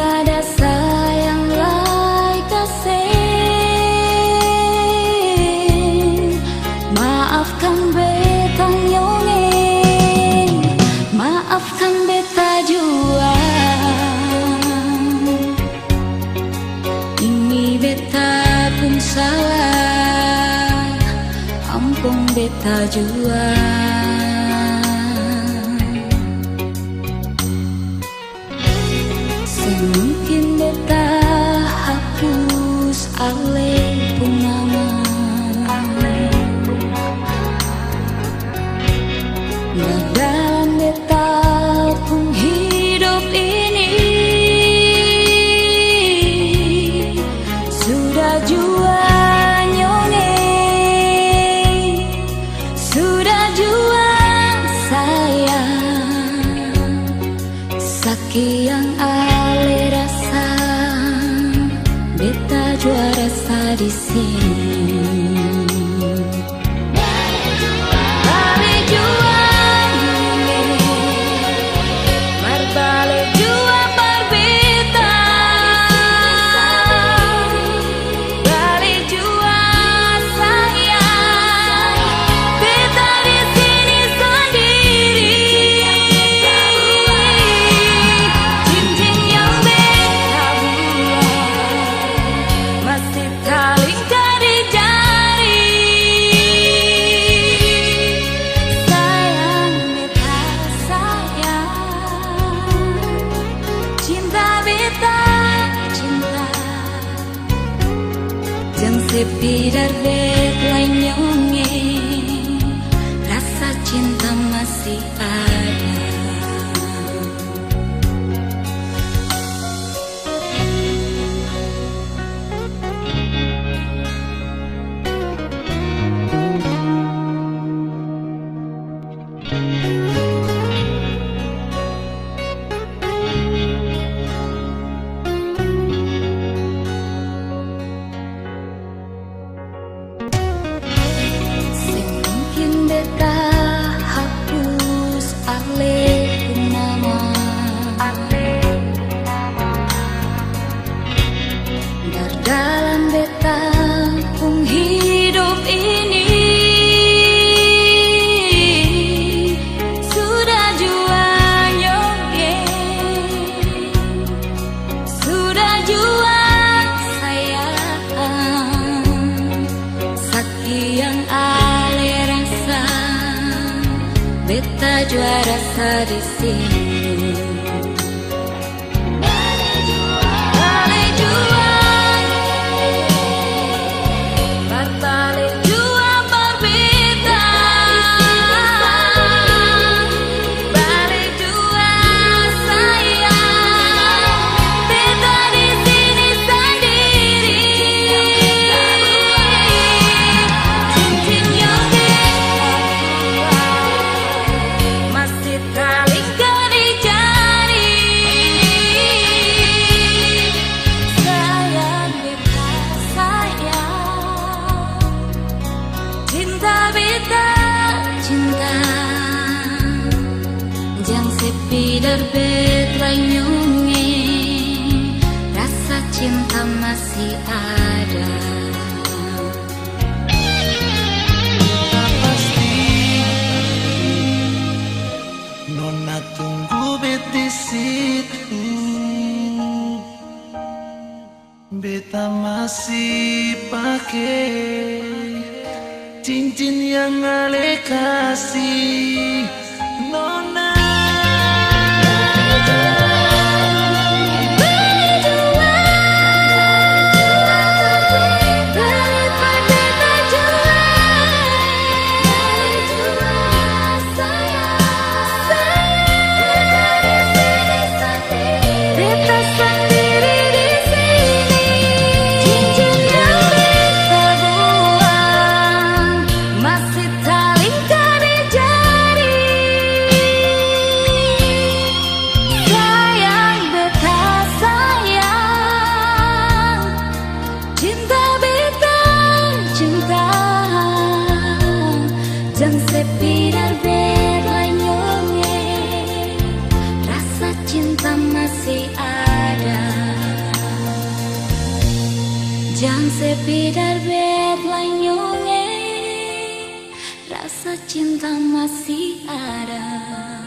Tiada sayang lai kasih. Maafkan betang nyongeng, maafkan beta jua. Ini beta pun salah, ampun beta jua. Mungkin beta hapus alih pun nama, dalam beta pun hidup ini sudah jua nyongeng, sudah jua sayang. Sekian rasa beta jua rasa di sini. Balik jua berbalik jua berbeta, balik jua sayang. Beta di sini sendiri. Cincin yang beta buat masih terlingkar di jari. Sayang beta sayang, cinta beta cinta. Jang sepi darbet lain nyongeng, rasa cinta masih ada. Mungkin beta hapus alih pun nama, dalam beta pun hidup ini sudah jua nyongeng, sudah jua sayang. Sekian rasa beta jua rasa di sini. Balik jua berbalik jua berbeta, balik jua sayang. Beta di sini sendiri. Cincin yang masih terlingkar di jari. Sayang beta sayang, cinta beta cinta. Jang sepi darbet lain nyongeng, rasa cinta masih ada. Nona tunggu bet di situ, beta masih pakai cincin yang ale kasih. Nona masih terlingkar di jari. cinta masih ada. sepi darbet lanyonge, rasa cinta masih ada.